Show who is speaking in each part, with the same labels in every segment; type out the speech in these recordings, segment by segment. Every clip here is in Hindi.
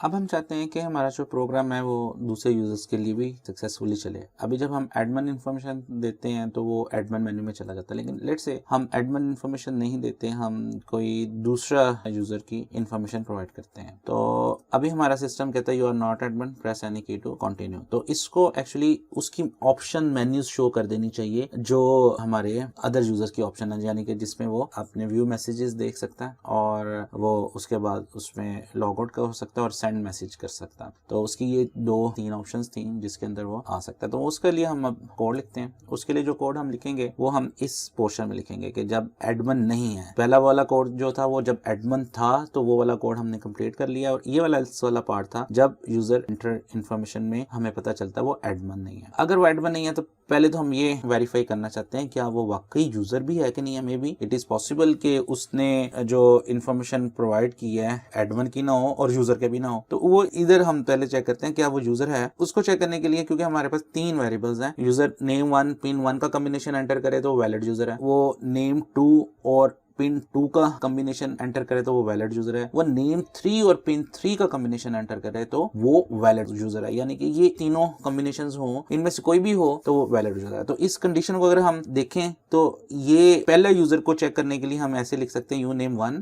Speaker 1: अब हम चाहते हैं कि हमारा जो प्रोग्राम है वो दूसरे यूजर्स के लिए भी सक्सेसफुली चले। अभी जब हम एडमिन इन्फॉर्मेशन देते हैं तो वो एडमिन मेन्यू में चला जाता है, लेकिन लेट्स से हम एडमिन इन्फॉर्मेशन नहीं देते, हम कोई दूसरा यूजर की इन्फॉर्मेशन प्रोवाइड करते हैं। तो अभी हमारा सिस्टम कहता है you are not admin, press any key to continue. तो इसको एक्चुअली उसकी ऑप्शन मेन्यूज शो कर देनी चाहिए जो हमारे अदर यूजर्स की ऑप्शन है, यानी कि जिसमें वो अपने व्यू मैसेजेस देख सकता है और वो उसके बाद उसमें लॉग आउट कर सकता है और सेंड मैसेज कर सकता है। तो उसकी ये 2-3 ऑप्शंस थी जिसके अंदर वो आ सकता है। तो उसके लिए हम अब कोड लिखते हैं। उसके लिए जो कोड हम लिखेंगे वो हम इस पोर्शन में लिखेंगे कि जब एडमिन नहीं है। पहला वाला कोड जो था वो जब एडमिन था तो वो वाला कोड हमने कंप्लीट कर लिया, और ये वाला इस वाला पार्ट था जब यूजर इंटर इन्फॉर्मेशन में हमें पता चलता है वो एडमिन नहीं है। अगर वो एडमिन नहीं है तो पहले तो हम ये वेरीफाई करना चाहते हैं क्या वो वाकई यूजर भी है कि नहीं है। May be it is possible कि उसने जो इन्फॉर्मेशन प्रोवाइड की है एडमिन की ना हो और यूजर के भी ना हो। तो वो इधर हम पहले चेक करते हैं क्या वो यूजर है। उसको चेक करने के लिए क्योंकि हमारे पास 3 वेरिएबल्स हैं, यूजर नेम 1 पिन 1 का कॉम्बिनेशन एंटर करे तो वैलिड यूजर है, वो नेम 2 और पिन 2 का कॉम्बिनेशन एंटर करे तो वो वैलिड यूजर है, वो नेम 3 और पिन 3 का कॉम्बिनेशन एंटर करे तो वो वैलिड यूजर है। यानी कि ये तीनों कॉम्बिनेशंस हो, इनमें से कोई भी हो तो वो वैलिड यूजर है। तो इस कंडीशन को अगर हम देखें तो ये पहले यूजर को चेक करने के लिए हम ऐसे लिख सकते हैं u name 1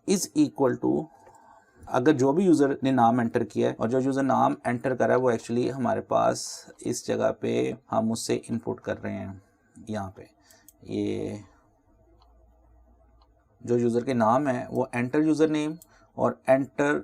Speaker 1: is equal to, अगर जो भी यूजर ने नाम एंटर किया है और जो यूजर नाम एंटर करा है वो एक्चुअली हमारे पास इस जगह पे हम उससे इनपुट कर रहे हैं, यहाँ पे ये जो यूजर के नाम है वो एंटर यूजर नेम और एंटर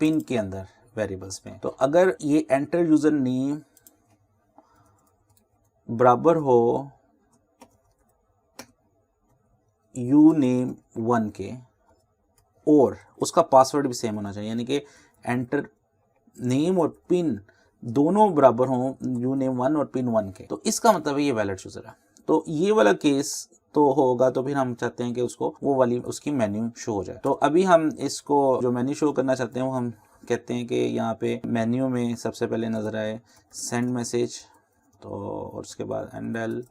Speaker 1: पिन के अंदर वेरिएबल्स में। तो अगर ये एंटर यूजर नेम बराबर हो यू नेम 1 के और उसका पासवर्ड भी सेम होना चाहिए, यानी कि एंटर नेम और पिन दोनों बराबर हों यू नेम 1 और पिन 1 के, तो इसका मतलब है ये वैलिड यूजर है। तो ये वाला केस तो होगा, तो फिर हम चाहते हैं कि उसको वो वाली उसकी मेन्यू शो हो जाए। तो अभी हम इसको जो मेन्यू शो करना चाहते हैं वो हम कहते हैं कि यहाँ पे मेन्यू में सबसे पहले नजर आए सेंड मैसेज, तो और उसके बाद एंडल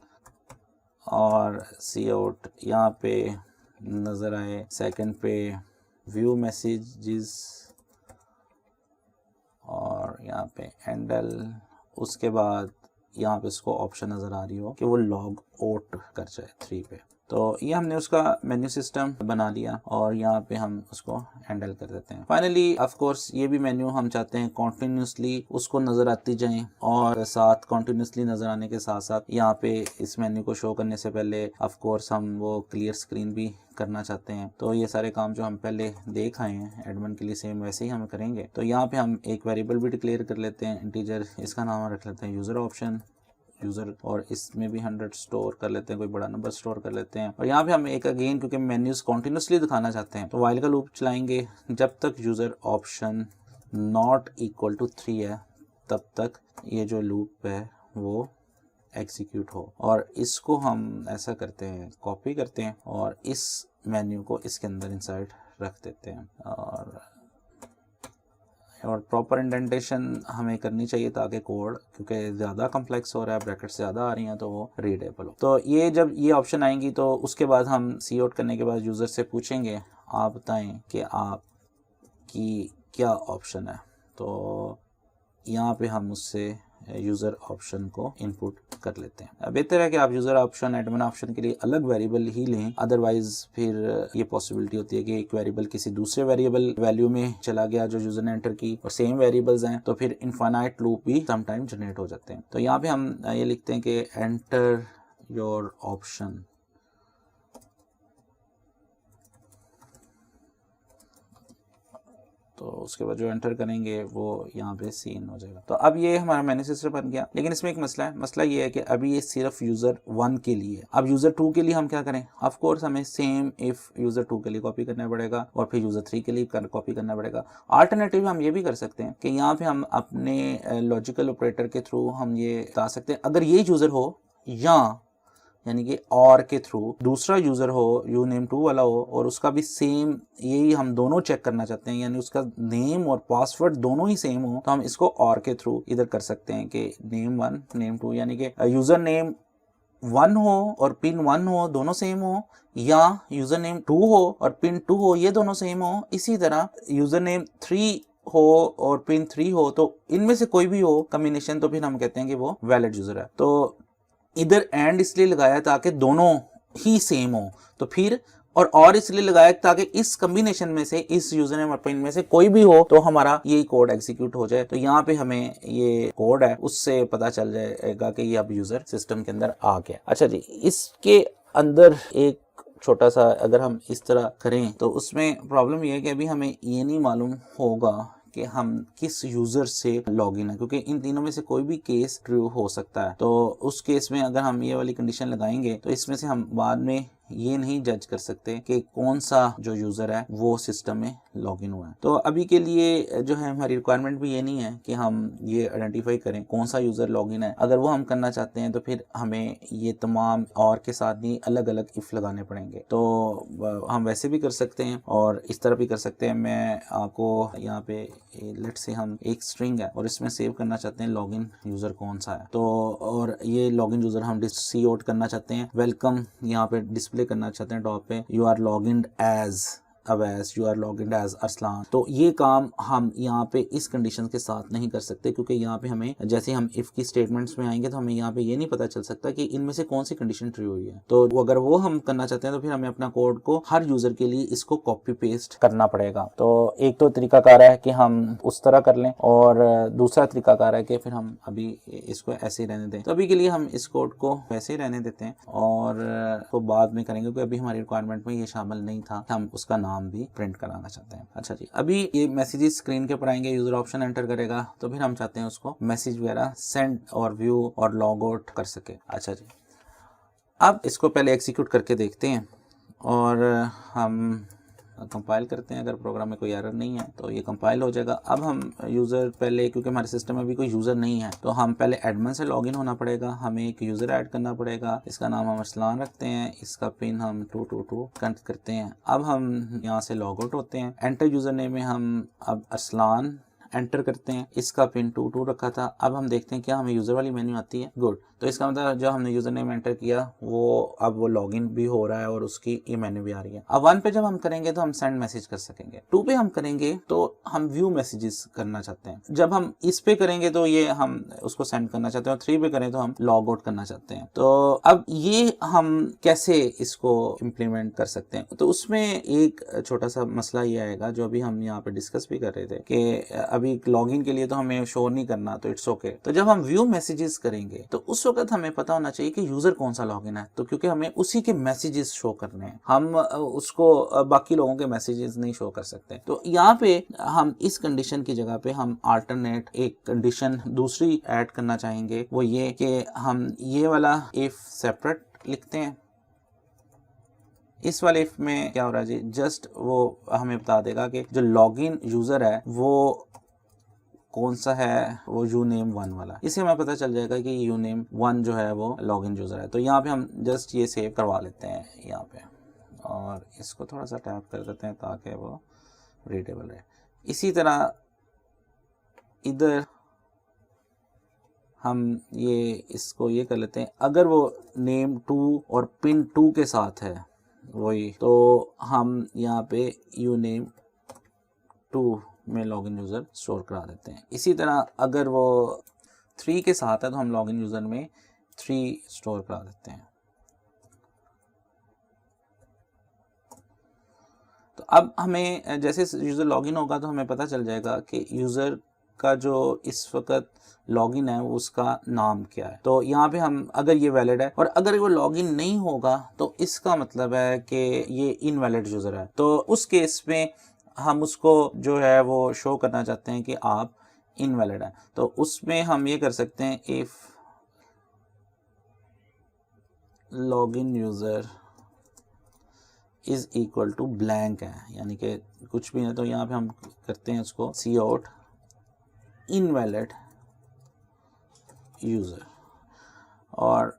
Speaker 1: और सी आउट यहाँ पे नजर आए, सेकंड पे व्यू मैसेजेस और यहाँ पे हैंडल, उसके बाद यहाँ पे इसको ऑप्शन नज़र आ रही हो कि वो लॉग आउट कर जाए 3 पे। तो ये हमने उसका मेन्यू सिस्टम बना लिया और यहाँ पे हम उसको हैंडल कर देते हैं। फाइनली ऑफ कोर्स ये भी मेन्यू हम चाहते हैं कॉन्टिन्यूसली उसको नज़र आती जाए, और साथ कॉन्टिन्यूसली नज़र आने के साथ साथ यहाँ पे इस मेन्यू को शो करने से पहले ऑफ कोर्स हम वो क्लियर स्क्रीन भी करना चाहते हैं। तो ये सारे काम जो हम पहले देख आए हैं एडमिन के लिए सेम वैसे ही हम करेंगे। तो यहाँ पे हम एक वेरिएबल भी डिक्लेयर कर लेते हैं इंटीजर, इसका नाम रख लेते हैं यूज़र ऑप्शन यूज़र, और इसमें भी 100 स्टोर कर लेते हैं, कोई बड़ा नंबर स्टोर कर लेते हैं। और यहाँ पे हम एक अगेन क्योंकि मेन्यूज कॉन्टिन्यूसली दिखाना चाहते हैं तो वाइल का लूप चलाएंगे जब तक user option not equal to 3 है तब तक ये जो लूप है वो एग्जीक्यूट हो। और इसको हम ऐसा करते हैं कॉपी करते हैं और इस मेन्यू को इसके अंदर इंसर्ट रख देते हैं, और प्रॉपर इंडेंटेशन हमें करनी चाहिए ताकि कोड क्योंकि ज़्यादा कम्प्लेक्स हो रहा है, ब्रैकेट ज़्यादा आ रही हैं तो वो रीडेबल हो। तो ये जब ये ऑप्शन आएंगी तो उसके बाद हम सी आउट करने के बाद यूज़र से पूछेंगे आप बताएं कि आपकी क्या ऑप्शन है। तो यहाँ पे हम उससे यूज़र ऑप्शन को इनपुट कर लेते हैं। बेहतर है कि आप यूज़र ऑप्शन एडमिन ऑप्शन के लिए अलग वेरिएबल ही लें, अदरवाइज फिर ये पॉसिबिलिटी होती है कि एक वेरिएबल किसी दूसरे वेरिएबल वैल्यू में चला गया जो यूज़र ने एंटर की और सेम वेरिएबल्स हैं तो फिर इनफाइनाइट लूप भी समटाइम जनरेट हो जाते हैं। तो यहाँ पे हम ये लिखते हैं कि एंटर योर ऑप्शन, तो उसके बाद जो एंटर करेंगे वो यहाँ पे सीन हो जाएगा। तो अब ये हमारा मेन्यू सिस्टम बन गया, लेकिन इसमें एक मसला है। मसला ये है कि अभी ये सिर्फ यूज़र 1 के लिए। अब यूज़र 2 के लिए हम क्या करें, ऑफ कोर्स हमें सेम इफ यूज़र 2 के लिए कॉपी करना पड़ेगा और फिर यूज़र 3 के लिए कॉपी करना पड़ेगा। अल्टरनेटिव हम ये भी कर सकते हैं कि यहाँ पे हम अपने लॉजिकल ऑपरेटर के थ्रू हम ये बता सकते हैं अगर ये यूज़र हो या यानी कि और के थ्रू दूसरा यूज़र हो यू नेम 2 वाला हो और उसका भी सेम यही हम दोनों चेक करना चाहते हैं, यानी उसका नेम और पासवर्ड दोनों ही सेम हो, तो हम इसको और के थ्रू इधर कर सकते हैं कि नेम 1 नेम 2 यानी कि यूज़र नेम 1 हो और पिन 1 हो दोनों सेम हो, या यूज़र नेम 2 हो और पिन 2 हो ये दोनों सेम हो। इसी तरह यूज़र नेम 3 हो और पिन 3 हो, तो इनमें से कोई भी हो कॉम्बिनेशन, तो फिर हम कहते हैं कि वो वैलिड यूजर है। तो इधर एंड इसलिए लगाया ताकि दोनों ही सेम हो, तो फिर और इसलिए लगाया ताकि इस कॉम्बिनेशन में से, इस यूजर नेम और पिन में से कोई भी हो तो हमारा ये कोड एग्जीक्यूट हो जाए। तो यहाँ पे हमें ये कोड है उससे पता चल जाएगा कि ये अब यूजर सिस्टम के अंदर आ गया। अच्छा जी, इसके अंदर एक छोटा सा अगर हम इस तरह करें तो उसमें प्रॉब्लम ये है कि अभी हमें ये नहीं मालूम होगा कि हम किस यूजर से लॉगिन है, क्योंकि इन तीनों में से कोई भी केस ट्रू हो सकता है। तो उस केस में अगर हम ये वाली कंडीशन लगाएंगे तो इसमें से हम बाद में ये नहीं जज कर सकते कि कौन सा जो यूजर है वो सिस्टम में लॉगिन हुआ है। तो अभी के लिए जो है हमारी रिक्वायरमेंट भी ये नहीं है कि हम ये आइडेंटिफाई करें कौन सा यूजर लॉगिन है। अगर वो हम करना चाहते हैं तो फिर हमें ये तमाम और के साथ नहीं अलग अलग इफ लगाने पड़ेंगे। तो हम वैसे भी कर सकते हैं और इस तरह भी कर सकते हैं। मैं आपको यहाँ पे लेट्स से हम एक स्ट्रिंग है और इसमें सेव करना चाहते हैं लॉगिन यूजर कौन सा है, तो और ये लॉगिन यूजर हम सी आउट करना चाहते हैं। वेलकम यहाँ पे डिस्प्ले करना चाहते हैं टॉप पे, you are logined as Awais, you are logined as Arsalan. तो ये काम हम यहाँ पे इस कंडीशन के साथ नहीं कर सकते, क्योंकि यहाँ पे हमें जैसे हम इफ की स्टेटमेंट्स में आएंगे तो हमें यहाँ पे ये नहीं पता चल सकता कि इनमें से कौन सी कंडीशन ट्रू हुई है। तो अगर वो हम करना चाहते हैं तो फिर हमें अपना कोड को हर यूजर के लिए इसको कॉपी पेस्ट करना पड़ेगा। तो एक तो तरीकाकार है कि हम उस तरह कर लें और दूसरा तरीकाकार है कि फिर हम अभी इसको ऐसे ही रहने दें। तो अभी के लिए हम इस कोड को वैसे ही रहने देते हैं और तो बाद में करेंगे, क्योंकि अभी हमारी रिक्वायरमेंट में ये शामिल नहीं था, हम उसका नाम भी प्रिंट कराना चाहते हैं। अच्छा जी, अभी ये मैसेजेस स्क्रीन के ऊपर आएंगे, यूजर ऑप्शन एंटर करेगा तो फिर हम चाहते हैं उसको मैसेज वगैरह सेंड और व्यू और लॉग आउट कर सके। अच्छा जी, अब इसको पहले एग्जीक्यूट करके देखते हैं और हम कंपाइल करते हैं। अगर प्रोग्राम में कोई एरर नहीं है तो ये कंपाइल हो जाएगा। अब हम यूज़र पहले, क्योंकि हमारे सिस्टम में भी कोई यूज़र नहीं है, तो हम पहले एडमिन से लॉगिन होना पड़ेगा। हमें एक यूज़र ऐड करना पड़ेगा, इसका नाम हम अरसलान रखते हैं, इसका पिन हम 222 कंट करते हैं। अब हम यहाँ से लॉग आउट होते हैं। एंटर यूज़र नेम में हम अब अरसलान एंटर करते हैं, इसका पिन 22 रखा था। अब हम देखते हैं क्या हमें यूज़र वाली मेन्यू आती है। गुड, तो इसका मतलब जो हमने यूज़र नेम एंटर किया वो अब वो लॉगिन भी हो रहा है और उसकी ये मेन्यू भी आ रही है। अब 1 पे जब हम करेंगे तो हम सेंड मैसेज कर सकेंगे। 2 पे हम करेंगे तो हम व्यू मैसेजेस करना चाहते हैं। जब हम इस पे करेंगे तो ये हम उसको सेंड करना चाहते हैं और 3 पे करें तो हम लॉग आउट करना चाहते हैं। तो अब ये हम कैसे इसको इम्प्लीमेंट कर सकते हैं, तो उसमें एक छोटा सा मसला ये आएगा जो अभी हम यहाँ पे डिस्कस भी कर रहे थे कि अभी लॉगिन के लिए तो हमें शो नहीं करना, तो इट्स ओके। तो जब हम व्यू मैसेजेस करेंगे तो उस वक्त हमें पता होना चाहिए कि यूजर कौन सा लॉगिन है, तो क्योंकि हमें उसी के मैसेजेस शो करने हैं, हम उसको बाकी लोगों के मैसेजेस नहीं शो कर सकते। तो यहाँ पे हम इस कंडीशन की जगह पे हम अल्टरनेट एक कंडीशन दूसरी ऐड करना चाहेंगे, वो ये कि हम ये वाला इफ सेपरेट लिखते हैं। इस वाले इफ में क्या हो रहा है जी, जस्ट वो हमें बता देगा कि जो लॉगिन यूजर है वो कौन सा है, वो uname1 वाला। इससे हमें पता चल जाएगा कि uname1 जो है वो लॉगिन यूजर है। तो यहाँ पे हम जस्ट ये सेव करवा लेते हैं यहाँ पे और इसको थोड़ा सा टैप कर देते हैं ताकि वो रीडेबल रहे। इसी तरह इधर हम ये इसको ये कर लेते हैं, अगर वो नेम 2 और पिन 2 के साथ है वही, तो हम यहाँ पे uname2 में लॉगिन यूज़र स्टोर करा देते हैं। इसी तरह अगर वो 3 के साथ है तो हम लॉगिन यूज़र में 3 स्टोर करा देते हैं। तो अब हमें जैसे यूज़र लॉगिन होगा तो हमें पता चल जाएगा कि यूज़र का जो इस वक्त लॉगिन है उसका नाम क्या है। तो यहाँ पे हम अगर ये वैलिड है और अगर वो लॉगिन नहीं होगा तो इसका मतलब है कि ये इनवैलिड यूज़र है। तो उस केस में हम उसको जो है वो शो करना चाहते हैं कि आप इनवैलिड है, तो उसमें हम ये कर सकते हैं if login user is equal to blank है, यानी कि कुछ भी नहीं, तो यहाँ पे हम करते हैं उसको सी आउट इनवैलिड यूज़र। और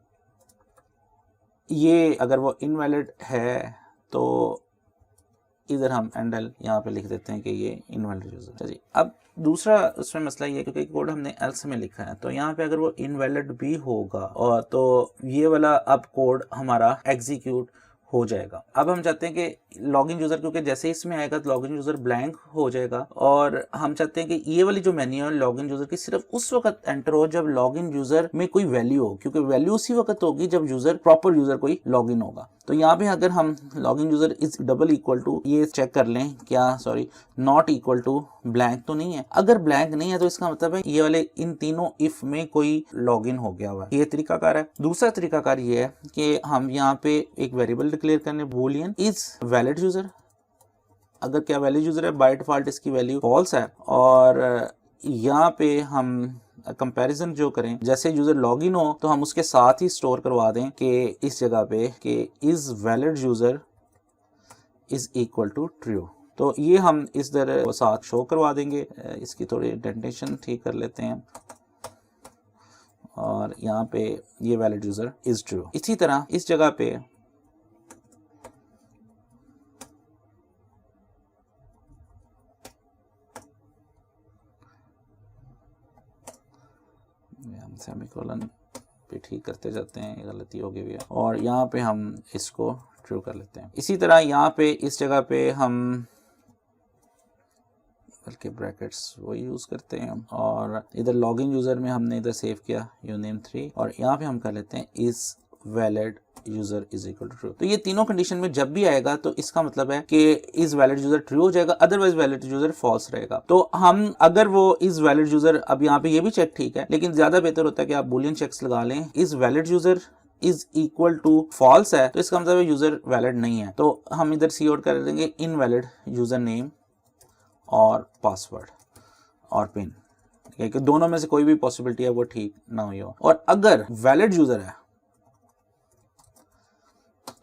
Speaker 1: ये अगर वो इनवैलिड है तो इधर हम एंडल यहाँ पे लिख देते हैं कि ये इनवैलिड यूज़र है जी। अब दूसरा उसमें मसला ये है क्योंकि कोड हमने एल्स में लिखा है, तो यहाँ पे अगर वो इनवैलिड भी होगा और तो ये वाला अब कोड हमारा एग्जीक्यूट हो जाएगा। अब हम चाहते हैं कि लॉगिन यूजर, क्योंकि जैसे इसमें आएगा तो लॉगिन यूजर ब्लैंक हो जाएगा, और हम चाहते हैं कि ये वाली जो मेन्यू है लॉगिन यूजर की सिर्फ उस वक्त एंटर हो जब लॉगिन यूजर में कोई वैल्यू हो, क्योंकि वैल्यू उसी वक्त होगी जब यूजर प्रॉपर यूजर कोई लॉगिन होगा। तो यहाँ पे अगर हम login user is double equal to, ये चेक कर लें क्या, sorry, not equal to blank तो नहीं है। अगर ब्लैंक नहीं है तो इसका मतलब है ये वाले इन तीनों इफ में कोई लॉगिन हो गया हुआ है। ये तरीकाकार है। दूसरा तरीकाकार ये है कि हम यहाँ पे एक वेरिएबल डिक्लेयर करने, बूलियन इज वैलिड यूजर। अगर क्या वैलिड यूजर है, बाय डिफॉल्ट इसकी वैल्यू फॉल्स है, और यहाँ पे हम कंपैरिजन जो करें, जैसे यूजर लॉगिन हो तो हम उसके साथ ही स्टोर करवा दें कि इस जगह पे कि is valid user is equal to true. तो ये हम इस तरह साथ शो करवा देंगे। इसकी थोड़ी इंडेंटेशन ठीक कर लेते हैं, और यहाँ पे ये वैलिड यूजर इज ट्रू। इसी तरह इस जगह पे हम सेमीकोलन पे ठीक करते जाते हैं, गलती हो गई है, और यहाँ पे हम इसको ट्रू कर लेते हैं। इसी तरह यहाँ पे इस जगह पे हम बल्कि ब्रैकेट्स वो यूज करते हैं, और इधर लॉगिन यूजर में हमने इधर सेव किया यूनेम 3, और यहाँ पे हम कर लेते हैं is valid user is equal to true. तो ये तीनों कंडीशन में जब भी आएगा तो इसका मतलब है कि इज वैलिड यूजर ट्रू हो जाएगा, अदरवाइज वैलिड यूजर फॉल्स रहेगा। तो हम अगर वो इज वैलिड यूजर, अब यहाँ पे ये भी चेक ठीक है, लेकिन ज्यादा बेहतर होता है कि आप बूलियन चेक्स लगा लें। Is valid user is equal to false है तो इसका मतलब यूजर वैलिड नहीं है, तो हम इधर सी आउट कर देंगे इनवैलिड यूजर नेम और पासवर्ड और पिन, कि दोनों में से कोई भी पॉसिबिलिटी है वो ठीक ना हुई हो। और अगर वैलिड यूजर है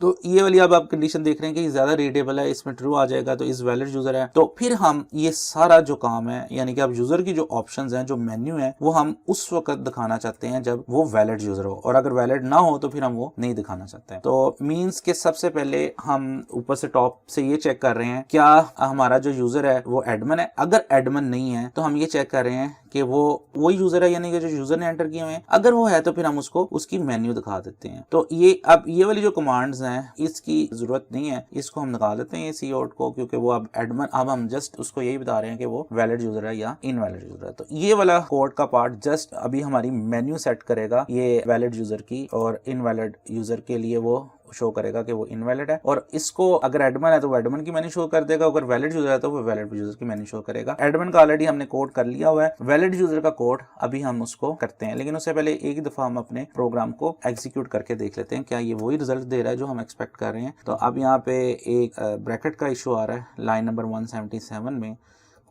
Speaker 1: तो ये वाली अब आप कंडीशन देख रहे हैं कि ज्यादा रीडेबल है, इसमें ट्रू आ जाएगा, तो इस वैलिड यूजर है। तो फिर हम ये सारा जो काम है, यानी कि अब यूजर की जो ऑप्शंस हैं, जो मेन्यू है, वो हम उस वक्त दिखाना चाहते हैं जब वो वैलिड यूजर हो, और अगर वैलिड ना हो तो फिर हम वो नहीं दिखाना चाहते हैं। तो मींस के सबसे पहले हम ऊपर से टॉप से ये चेक कर रहे हैं क्या हमारा जो यूजर है वो एडमिन है। अगर एडमिन नहीं है तो हम ये चेक कर रहे हैं कि वो वही यूजर है, यानी कि जो यूजर ने एंटर किए हुए हैं। अगर वो है तो फिर हम उसको उसकी मेन्यू दिखा देते हैं। तो ये अब ये वाली जो कमांड्स हैं इसकी जरूरत नहीं है, इसको हम निकाल देते हैं ये सी आउट को, क्योंकि वो अब एडमिन, अब हम जस्ट उसको यही बता रहे हैं कि वो वैलिड यूजर है या इनवैलिड यूजर है। तो ये वाला कोड का पार्ट जस्ट अभी हमारी मेन्यू सेट करेगा ये वैलिड यूजर की, और इनवैलिड यूजर के लिए वो शो करेगा कि वो इनवैलिड है, और इसको अगर एडमिन है तो वो एडमिन की मेन्यू शो कर देगा, अगर वैलिड यूजर है तो वो वैलिड यूजर की मेन्यू शो करेगा। एडमिन का ऑलरेडी हमने कोड कर लिया हुआ है, वैलिड यूजर का कोड अभी हम उसको करते हैं, लेकिन उससे पहले एक दफा हम अपने प्रोग्राम को एग्जीक्यूट करके देख लेते हैं क्या ये वही रिजल्ट दे रहा है जो हम एक्सपेक्ट कर रहे हैं। तो अब यहाँ पे एक ब्रैकेट का इशू आ रहा है लाइन नंबर 177 में,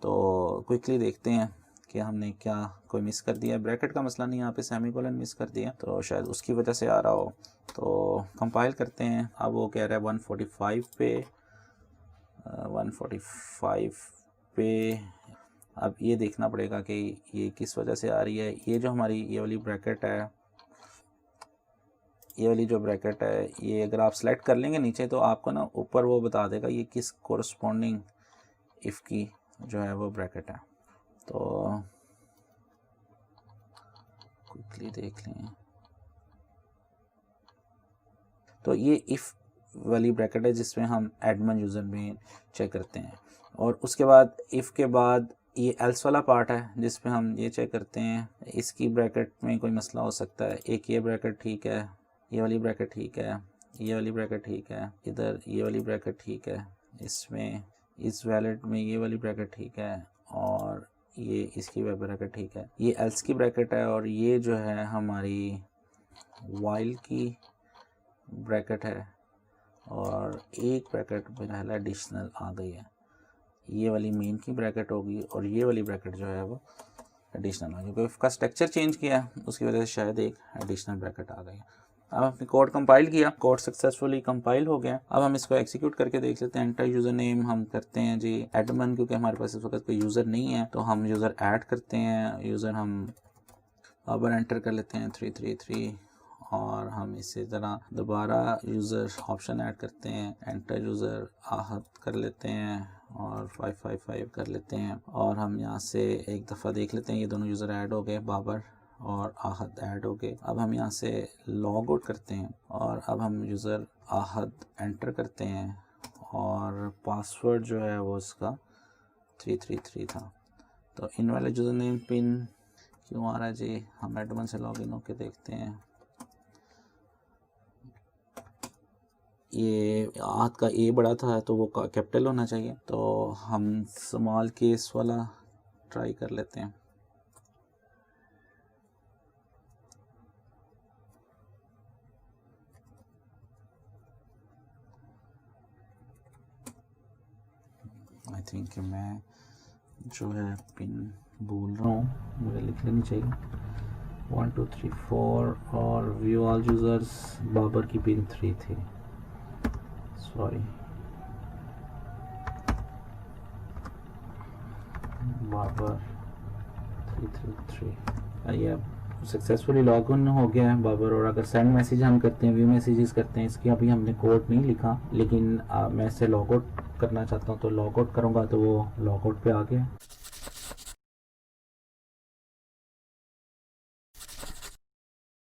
Speaker 1: तो क्विकली देखते हैं कि हमने क्या कोई मिस कर दिया। ब्रैकेट का मसला नहीं, यहाँ पे सेमीकोलन मिस कर दिया, तो शायद उसकी वजह से आ रहा हो। तो कंपाइल करते हैं। अब वो कह रहा है 145 पे 145 पे। अब ये देखना पड़ेगा कि ये किस वजह से आ रही है। ये जो हमारी ये वाली ब्रैकेट है, ये वाली जो ब्रैकेट है, ये अगर आप सेलेक्ट कर लेंगे नीचे तो आपको ना ऊपर वो बता देगा ये किस कोरस्पॉन्डिंग इफ की जो है वो ब्रैकेट है। तो क्विकली देख लें। तो ये इफ वाली ब्रैकेट है जिसमें हम एडमिन यूजर में चेक करते हैं, और उसके बाद इफ के बाद ये एल्स वाला पार्ट है जिसमें हम ये चेक करते हैं इसकी ब्रैकेट में कोई मसला हो सकता है। एक ये ब्रैकेट ठीक है, ये वाली ब्रैकेट ठीक है, ये वाली ब्रैकेट ठीक है, इधर ये वाली ब्रैकेट ठीक है, इसमें इस वैलिड में ये वाली ब्रैकेट ठीक है, और ये इसकी ब्रैकेट ठीक है। ये एल्स की ब्रैकेट है, और ये जो है हमारी वाइल की ब्रैकेट है, और एक ब्रैकेट मेरा एडिशनल आ गई है। ये वाली मेन की ब्रैकेट होगी, और ये वाली ब्रैकेट जो है वो एडिशनल आ गई, क्योंकि इसका स्ट्रक्चर चेंज किया है उसकी वजह से शायद एक एडिशनल ब्रैकेट आ गई है। अब हमने कोड कंपाइल किया, कोड सक्सेसफुली कंपाइल हो गया। अब हम इसको एग्जीक्यूट करके देख लेते हैं। एंटर यूजर नेम हम करते हैं जी एडमिन, क्योंकि हमारे पास इस वक्त कोई यूज़र नहीं है तो हम यूज़र ऐड करते हैं। यूज़र हम अब एंटर कर लेते हैं 333, और हम इसी तरह दोबारा यूज़र ऑप्शन ऐड करते हैं। एंटर यूज़र आहत कर लेते हैं और 555 कर लेते हैं, और हम यहाँ से एक दफ़ा देख लेते हैं ये दोनों यूज़र ऐड हो गए, बाबर और आहद ऐड हो गए। अब हम यहाँ से लॉग आउट करते हैं और अब हम यूज़र आहद एंटर करते हैं और पासवर्ड जो है वो इसका 333 था। तो इन वाले यूज़र नेम पिन क्यों आ रहा है जी, हम एडमिन से लॉगिन होके देखते हैं। ये आहद का ए बड़ा था तो वो कैपिटल होना चाहिए, तो हम स्मॉल केस वाला ट्राई कर लेते हैं। आई थिंक मैं जो है पिन भूल रहा हूँ, मुझे लिख लेनी चाहिए। 1 2 3 4 और व्यू ऑल यूज़र्स बाबर की पिन 3 थी, सॉरी बाबर 333। ये सक्सेसफुली लॉग इन हो गया है बाबर। और अगर सेंड मैसेज हम करते हैं, व्यू मैसेजेस करते हैं, इसकी अभी हमने कोड नहीं लिखा, लेकिन मैं इसे लॉग आउट करना चाहता हूँ तो लॉग आउट करूँगा तो वो लॉग आउट पे आ गया।